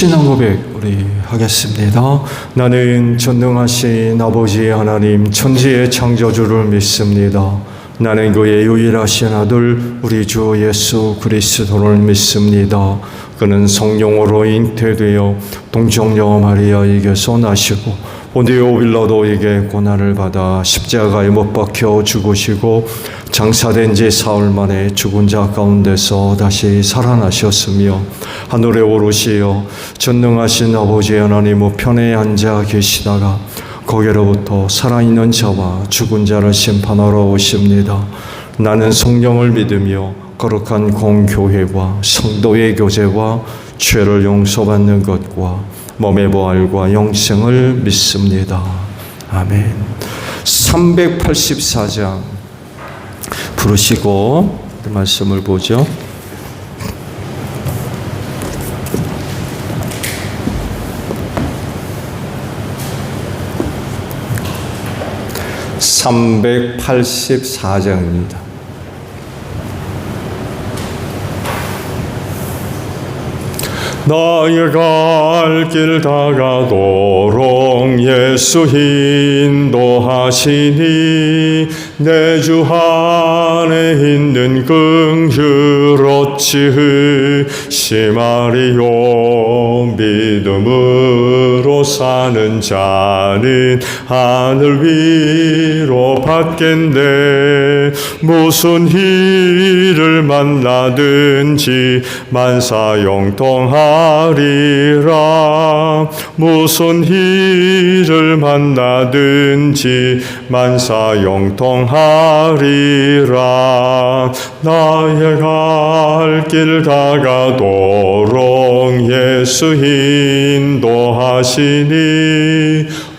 신앙 고백 우리 하겠습니다. 나는 전능하신 아버지 하나님 천지의 창조주를 믿습니다. 나는 그의 유일하신 아들 우리 주 예수 그리스도를 믿습니다. 그는 성령으로 잉태되어 동정녀 마리아에게서 나시고 본디오 빌라도에게 고난을 받아 십자가에 못 박혀 죽으시고 장사된 지 사흘 만에 죽은 자 가운데서 다시 살아나셨으며 하늘에 오르시어 전능하신 아버지 하나님 우편에 앉아 계시다가 거기로부터 살아있는 자와 죽은 자를 심판하러 오십니다. 나는 성령을 믿으며 거룩한 공교회와 성도의 교제와 죄를 용서받는 것과 몸의 부활과 영생을 믿습니다. 아멘. 384장 부르시고 말씀을 보죠. (384장입니다) 나의 갈 길 다가도록 예수 인도하시니 내 주 안에 있는 긍휼 어찌 심하리요. 믿음으로 사는 자는 하늘 위로 받겠네. 무슨 일을 만나든지 만사형통하리라. 무슨 일을 만나든지 만사형통하리라. 나의 갈 길 다가도록 예수 인도하시니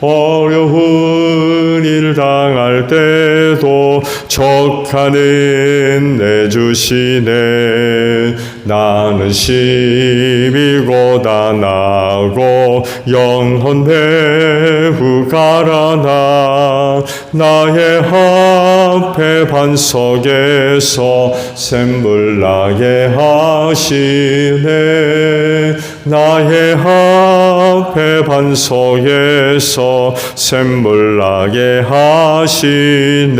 어려운 일 당할 때도 족하는 내주시네. 나는 심히 고단하고 영혼 매우 가라나. 나의 앞에 반석에서 샘물 나게 하시네. 나의 앞에 반석에서 샘물 나게 하시네.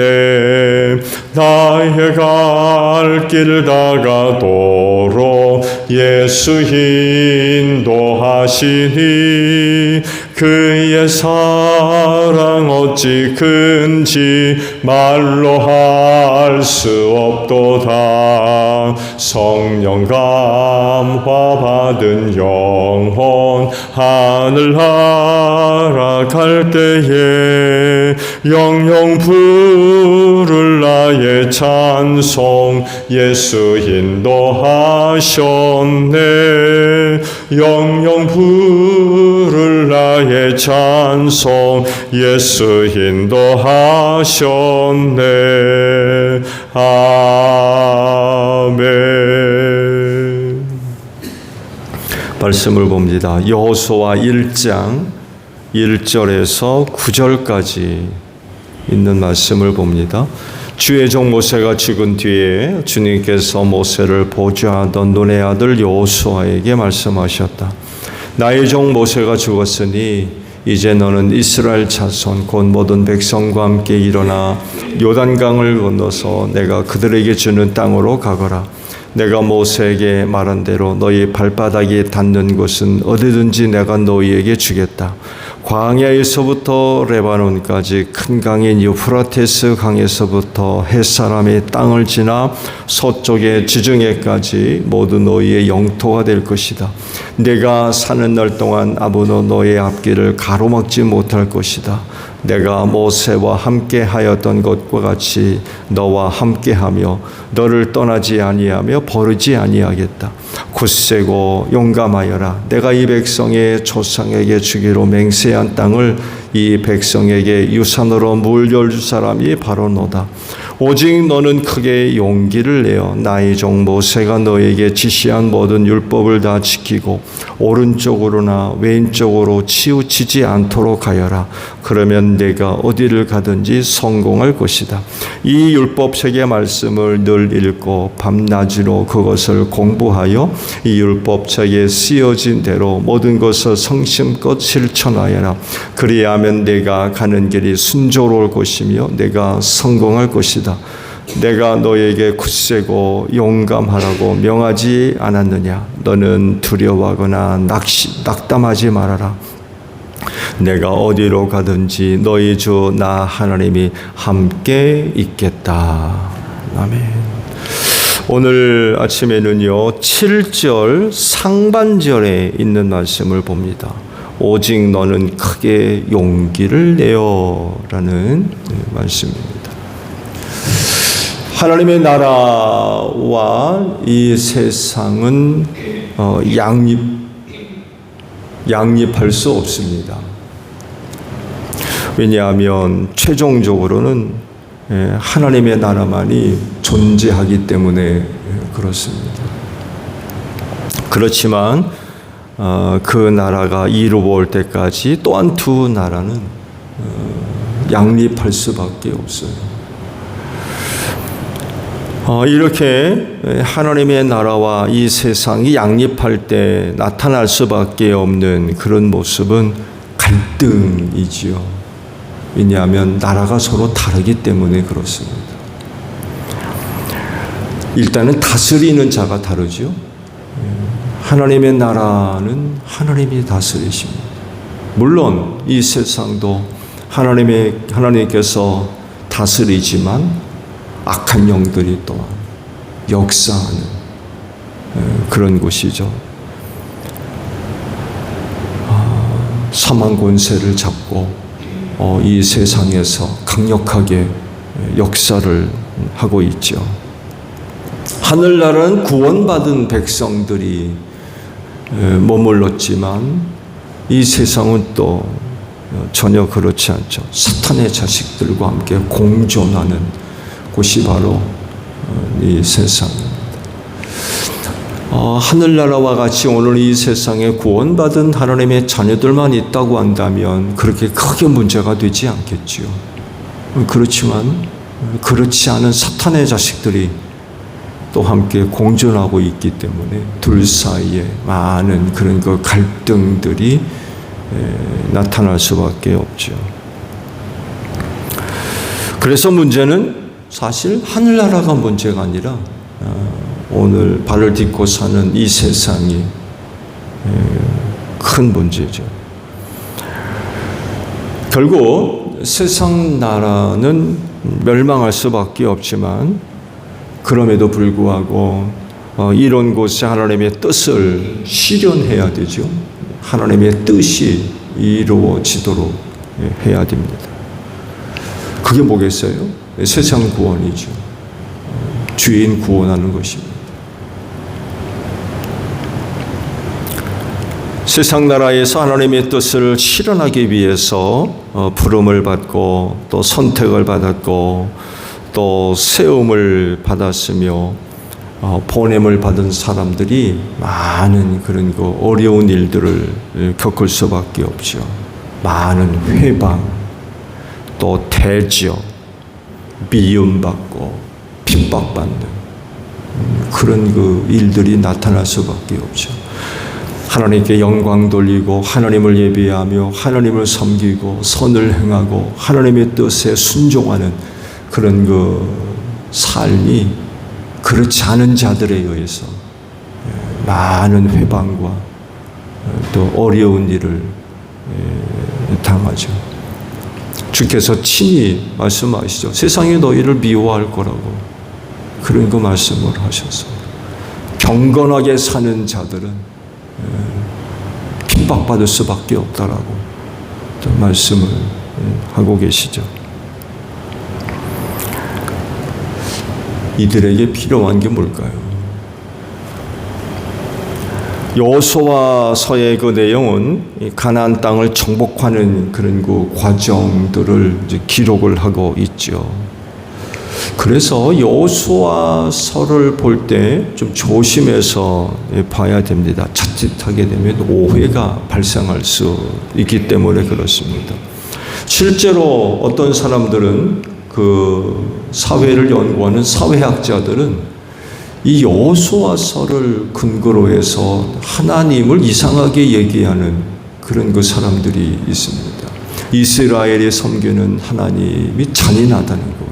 나의 갈 길 다가도록 예수 인도하시니 그의 사랑 어찌 큰지 말로 할 수 없도다. 성령 감화 받은 영혼 하늘 날아갈 때에 영영 부를 나의 찬송 예수 인도하셨네. 영영 부를 나의 찬송 예수 인도하셨네. 아멘. 말씀을 봅니다. 여호수아 1장 1절에서 9절까지 있는 말씀을 봅니다. 주의 종 모세가 죽은 뒤에 주님께서 모세를 보좌하던 눈의 아들 여호수아에게 말씀하셨다. 나의 종 모세가 죽었으니 이제 너는 이스라엘 자손 곧 모든 백성과 함께 일어나 요단강을 건너서 내가 그들에게 주는 땅으로 가거라. 내가 모세에게 말한 대로 너희 발바닥이 닿는 곳은 어디든지 내가 너희에게 주겠다. 광야에서부터 레바논까지 큰 강인 유프라테스 강에서부터 햇사람의 땅을 지나 서쪽의 지중해까지 모두 너희의 영토가 될 것이다. 내가 사는 날 동안 아무도 너의 앞길을 가로막지 못할 것이다. 내가 모세와 함께 하였던 것과 같이 너와 함께하며 너를 떠나지 아니하며 버리지 아니하겠다. 굳세고 용감하여라. 내가 이 백성의 조상에게 주기로 맹세한 땅을 이 백성에게 유산으로 물려줄 사람이 바로 너다. 오직 너는 크게 용기를 내어 나의 종 모세가 너에게 지시한 모든 율법을 다 지키고 오른쪽으로나 왼쪽으로 치우치지 않도록 하여라. 그러면 내가 어디를 가든지 성공할 것이다. 이 율법책의 말씀을 늘 읽고 밤낮으로 그것을 공부하여 이 율법책에 쓰여진 대로 모든 것을 성심껏 실천하여라. 그리하면 내가 가는 길이 순조로울 것이며 내가 성공할 것이다. 내가 너에게 굳세고 용감하라고 명하지 않았느냐? 너는 두려워하거나 낙담하지 말아라. 내가 어디로 가든지 너희 주 나 하나님이 함께 있겠다. 아멘. 오늘 아침에는요 7절 상반절에 있는 말씀을 봅니다. 오직 너는 크게 용기를 내어라는 말씀입니다. 하나님의 나라와 이 세상은 양립할 수 없습니다. 왜냐하면 최종적으로는 하나님의 나라만이 존재하기 때문에 그렇습니다. 그렇지만 그 나라가 이루어올 때까지 또한 두 나라는 양립할 수밖에 없어요. 이렇게 하나님의 나라와 이 세상이 양립할 때 나타날 수밖에 없는 그런 모습은 갈등이지요. 왜냐하면 나라가 서로 다르기 때문에 그렇습니다. 일단은 다스리는 자가 다르죠. 하나님의 나라는 하나님이 다스리십니다. 물론 이 세상도 하나님께서 다스리지만 악한 영들이 또한 역사하는 그런 곳이죠. 사망 권세를 잡고 이 세상에서 강력하게 역사를 하고 있죠. 하늘나라는 구원받은 백성들이 머물렀지만 이 세상은 또 전혀 그렇지 않죠. 사탄의 자식들과 함께 공존하는 곳이 바로 이 세상입니다. 하늘나라와 같이 오늘 이 세상에 구원받은 하나님의 자녀들만 있다고 한다면 그렇게 크게 문제가 되지 않겠지요. 그렇지만 그렇지 않은 사탄의 자식들이 또 함께 공존하고 있기 때문에 둘 사이에 많은 그런 그 갈등들이 나타날 수밖에 없죠. 그래서 문제는 사실 하늘나라가 문제가 아니라 오늘 발을 딛고 사는 이 세상이 큰 문제죠. 결국 세상 나라는 멸망할 수밖에 없지만 그럼에도 불구하고 이런 곳에 하나님의 뜻을 실현해야 되죠. 하나님의 뜻이 이루어지도록 해야 됩니다. 그게 뭐겠어요? 세상 구원이죠. 죄인 구원하는 것입니다. 세상 나라에서 하나님의 뜻을 실현하기 위해서 부름을 받고 또 선택을 받았고 또 세움을 받았으며 보냄을 받은 사람들이 많은 그런 그 어려운 일들을 겪을 수밖에 없죠. 많은 회방, 또 대적, 미움받고 핍박받는 그런 그 일들이 나타날 수밖에 없죠. 하나님께 영광 돌리고 하나님을 예배하며 하나님을 섬기고 선을 행하고 하나님의 뜻에 순종하는 그런 그 삶이 그렇지 않은 자들에 의해서 많은 회방과 또 어려운 일을 당하죠. 주께서 친히 말씀하시죠. 세상이 너희를 미워할 거라고 그런 그 말씀을 하셔서 경건하게 사는 자들은 핍박받을 수밖에 없다라고 말씀을 하고 계시죠. 이들에게 필요한 게 뭘까요? 여호수아서의 그 내용은 가나안 땅을 정복하는 그런 그 과정들을 이제 기록을 하고 있죠. 그래서 여호수아서를 볼 때 좀 조심해서 봐야 됩니다. 자칫하게 되면 오해가 발생할 수 있기 때문에 그렇습니다. 실제로 어떤 사람들은 그 사회를 연구하는 사회학자들은 이 여호수아서를 근거로 해서 하나님을 이상하게 얘기하는 그런 그 사람들이 있습니다. 이스라엘이 섬기는 하나님이 잔인하다는 거예요.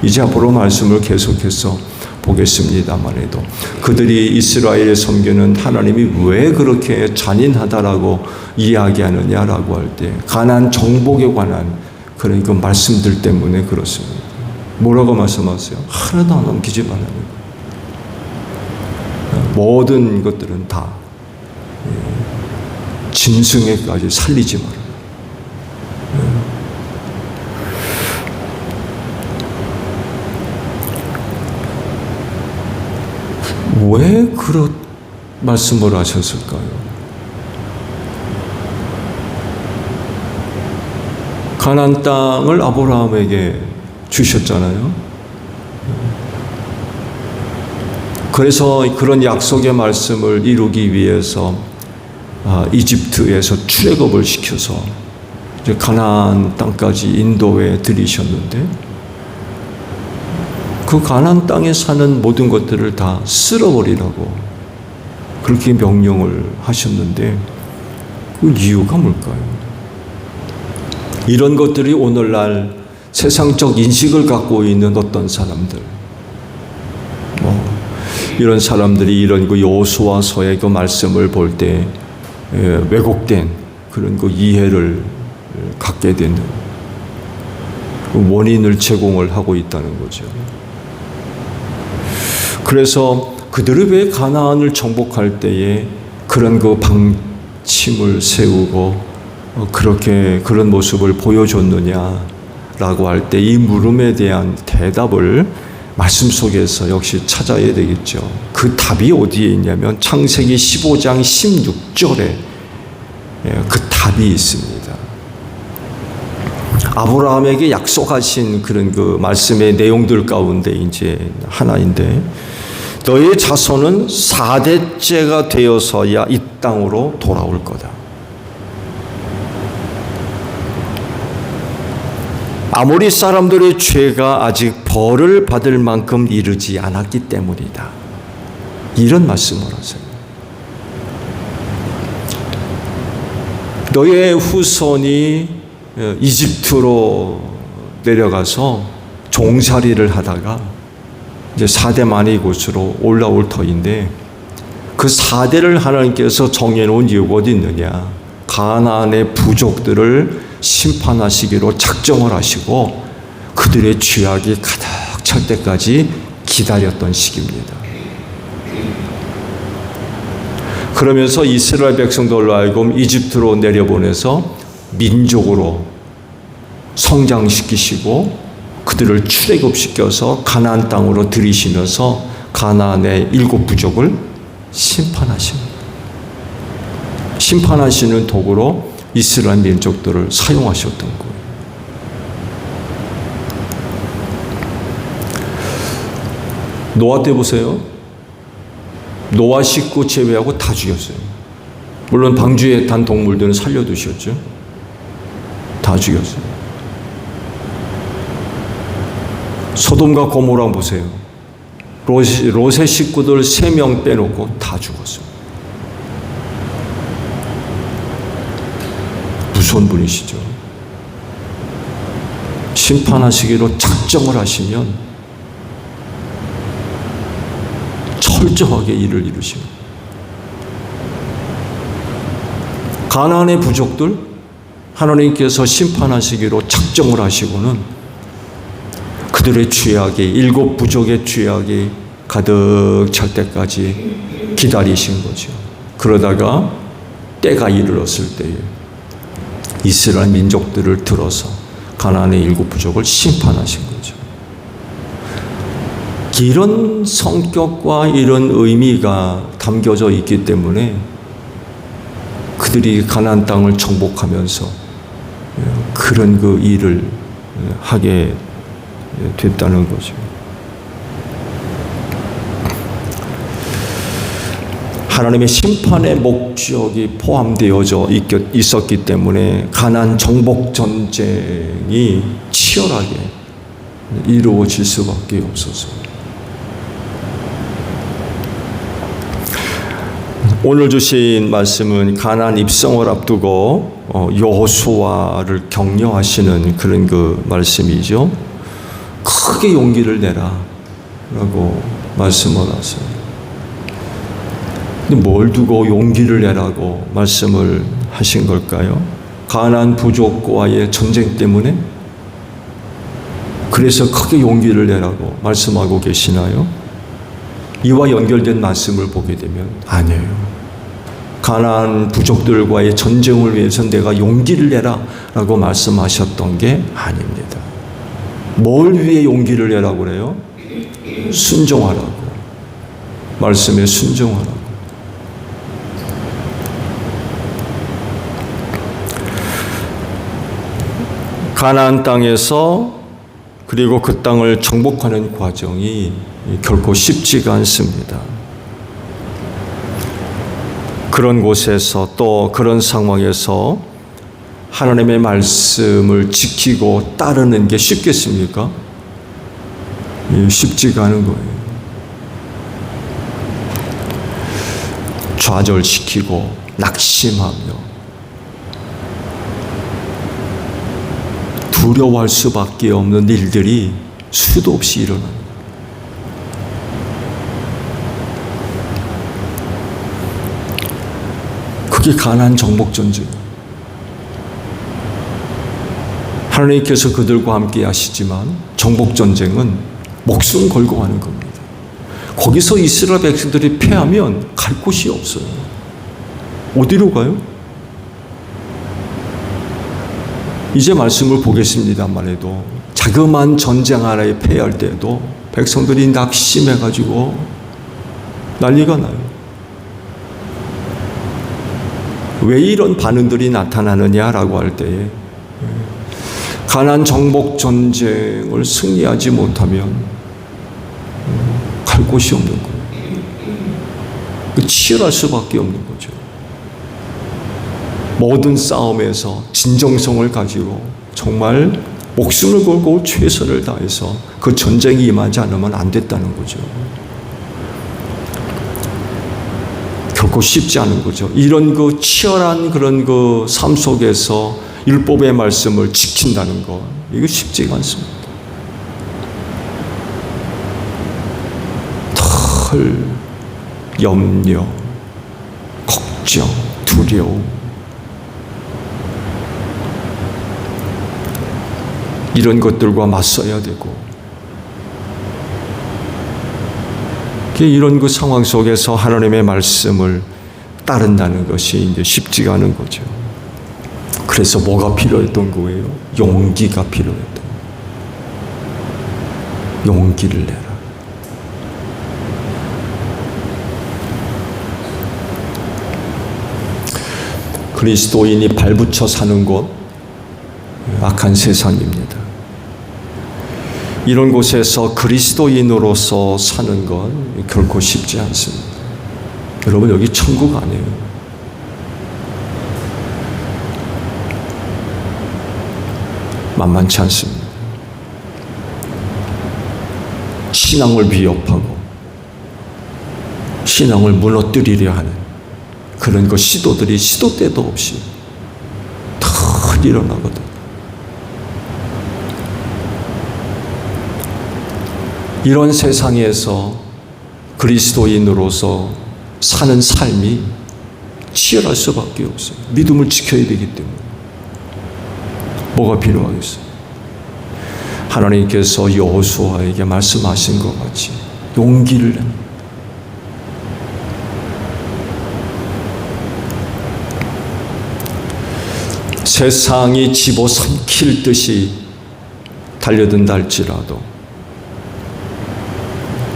이제 앞으로 말씀을 계속해서 보겠습니다만 해도 그들이 이스라엘에 섬기는 하나님이 왜 그렇게 잔인하다라고 이야기하느냐라고 할 때 가나안 정복에 관한 그런 그 말씀들 때문에 그렇습니다. 뭐라고 말씀하세요? 하나도 안 넘기지 말라는 거예요. 모든 것들은 다 짐승에까지 살리지 말아요. 왜 그런 말씀을 하셨을까요? 가나안 땅을 아브라함에게 주셨잖아요. 그래서 그런 약속의 말씀을 이루기 위해서 이집트에서 출애굽을 시켜서 이제 가나안 땅까지 인도해 들이셨는데 그 가나안 땅에 사는 모든 것들을 다 쓸어버리라고 그렇게 명령을 하셨는데 그 이유가 뭘까요? 이런 것들이 오늘날 세상적 인식을 갖고 있는 어떤 사람들, 이런 사람들이 이런 그 여호수아서의 그 말씀을 볼 때 왜곡된 그런 그 이해를 갖게 되는 그 원인을 제공을 하고 있다는 거죠. 그래서 그들이 왜 가나안을 정복할 때에 그런 그 방침을 세우고 그렇게 그런 모습을 보여줬느냐라고 할 때 이 물음에 대한 대답을 말씀 속에서 역시 찾아야 되겠죠. 그 답이 어디에 있냐면 창세기 15장 16절에 그 답이 있습니다. 아브라함에게 약속하신 그런 그 말씀의 내용들 가운데 이제 하나인데 너의 자손은 4대째가 되어서야 이 땅으로 돌아올 거다. 아모리 사람들의 죄가 아직 벌을 받을 만큼 이르지 않았기 때문이다. 이런 말씀을 하세요. 너의 후손이 이집트로 내려가서 종살이를 하다가 이제 4대 만의 곳으로 올라올 터인데 그 4대를 하나님께서 정해놓은 이유가 어디 있느냐? 가나안의 부족들을 심판하시기로 작정을 하시고 그들의 죄악이 가득 찰 때까지 기다렸던 시기입니다. 그러면서 이스라엘 백성들로 하여금 이집트로 내려보내서 민족으로 성장시키시고 그들을 출애굽시켜서 가나안 땅으로 들이시면서 가나안의 7 부족을 심판하십니다. 심판하시는 도구로 이스라엘 민족들을 사용하셨던 거예요. 노아 때 보세요. 노아 식구 제외하고 다 죽였어요. 물론 방주에 탄 동물들은 살려두셨죠. 다 죽였어요. 소돔과 고모라 보세요. 롯의 식구들 3명 빼놓고 다 죽었어요. 무서운 분이시죠. 심판하시기로 작정을 하시면 철저하게 일을 이루십니다. 가나안의 부족들 하나님께서 심판하시기로 작정을 하시고는 그들의 죄악이 7 부족의 죄악이 가득 찰 때까지 기다리신 거죠. 그러다가 때가 이르렀을 때에 이스라엘 민족들을 들어서 가나안의 7 부족을 심판하신 거죠. 이런 성격과 이런 의미가 담겨져 있기 때문에 그들이 가나안 땅을 정복하면서 그런 그 일을 하게 됐다는 거죠. 하나님의 심판의 목적이 포함되어져 있었기 때문에 가나안 정복 전쟁이 치열하게 이루어질 수밖에 없어서 오늘 주신 말씀은 가나안 입성을 앞두고 여호수아를 격려하시는 그런 그 말씀이죠. 크게 용기를 내라 라고 말씀을 하세요. 근데 뭘 두고 용기를 내라고 말씀을 하신 걸까요? 가나안 부족과의 전쟁 때문에? 그래서 크게 용기를 내라고 말씀하고 계시나요? 이와 연결된 말씀을 보게 되면 아니에요. 가나안 부족들과의 전쟁을 위해서 내가 용기를 내라 라고 말씀하셨던 게 아닙니다. 뭘 위해 용기를 내라고 그래요? 순종하라고. 말씀에 순종하라고. 가나안 땅에서 그리고 그 땅을 정복하는 과정이 결코 쉽지가 않습니다. 그런 곳에서 또 그런 상황에서 하나님의 말씀을 지키고 따르는 게 쉽겠습니까? 쉽지가 않은 거예요. 좌절시키고 낙심하며 두려워할 수밖에 없는 일들이 수도 없이 일어납니다. 그게 가나안 정복 전쟁. 하나님께서 그들과 함께 하시지만 정복 전쟁은 목숨 걸고 하는 겁니다. 거기서 이스라엘 백성들이 패하면 갈 곳이 없어요. 어디로 가요? 이제 말씀을 보겠습니다만 해도 자그마한 전쟁 하나에 패할 때도 백성들이 낙심해가지고 난리가 나요. 왜 이런 반응들이 나타나느냐라고 할 때에 가나안 정복 전쟁을 승리하지 못하면 갈 곳이 없는 거예요. 치열할 수밖에 없는 거죠. 모든 싸움에서 진정성을 가지고 정말 목숨을 걸고 최선을 다해서 그 전쟁에 임하지 않으면 안 됐다는 거죠. 결코 쉽지 않은 거죠. 이런 그 치열한 그런 그 삶 속에서 율법의 말씀을 지킨다는 거, 이거 쉽지가 않습니다. 털, 염려, 걱정, 두려움, 이런 것들과 맞서야 되고, 이런 그 상황 속에서 하나님의 말씀을 따른다는 것이 이제 쉽지가 않은 거죠. 그래서 뭐가 필요했던 거예요? 용기가 필요했던 거예요. 용기를 내라. 그리스도인이 발붙여 사는 곳, 악한 세상입니다. 이런 곳에서 그리스도인으로서 사는 건 결코 쉽지 않습니다. 여러분, 여기 천국 아니에요. 만만치 않습니다. 신앙을 위협하고 신앙을 무너뜨리려 하는 그런 그 시도들이 시도 때도 없이 다 일어나거든요. 이런 세상에서 그리스도인으로서 사는 삶이 치열할 수밖에 없어요. 믿음을 지켜야 되기 때문에. 뭐가 필요하겠어요? 하나님께서 여호수아에게 말씀하신 것 같이 용기를 냅니다. 세상이 집어삼킬 듯이 달려든다 할지라도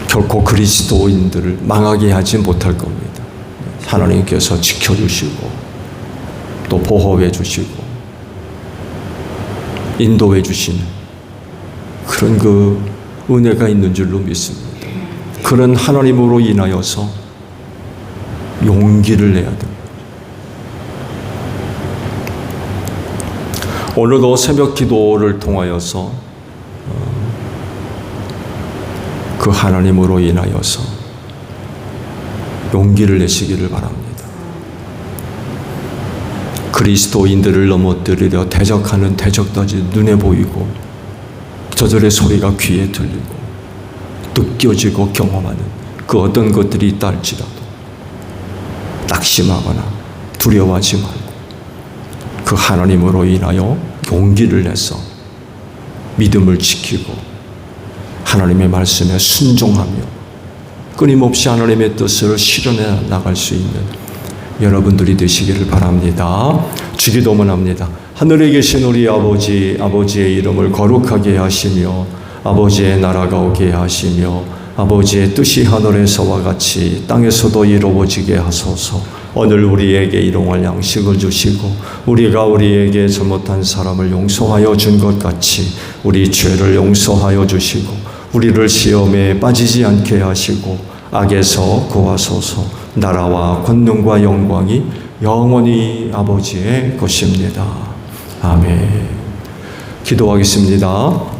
결코 그리스도인들을 망하게 하지 못할 겁니다. 하나님께서 지켜주시고 또 보호해 주시고 인도해 주시는 그런 그 은혜가 있는 줄로 믿습니다. 그런 하나님으로 인하여서 용기를 내야 됩니다. 오늘도 새벽 기도를 통하여서 그 하나님으로 인하여서 용기를 내시기를 바랍니다. 그리스도인들을 넘어뜨리려 대적하는 대적까지 눈에 보이고 저들의 소리가 귀에 들리고 느껴지고 경험하는 그 어떤 것들이 있다 할지라도 낙심하거나 두려워하지 말고 그 하나님으로 인하여 용기를 내서 믿음을 지키고 하나님의 말씀에 순종하며 끊임없이 하나님의 뜻을 실현해 나갈 수 있는 여러분들이 되시기를 바랍니다. 주기도문 합니다. 하늘에 계신 우리 아버지, 아버지의 이름을 거룩하게 하시며 아버지의 나라가 오게 하시며 아버지의 뜻이 하늘에서와 같이 땅에서도 이루어지게 하소서. 오늘 우리에게 일용할 양식을 주시고 우리가 우리에게 잘못한 사람을 용서하여 준 것 같이 우리 죄를 용서하여 주시고 우리를 시험에 빠지지 않게 하시고 악에서 구하소서. 나라와 권능과 영광이 영원히 아버지의 것입니다. 아멘. 기도하겠습니다.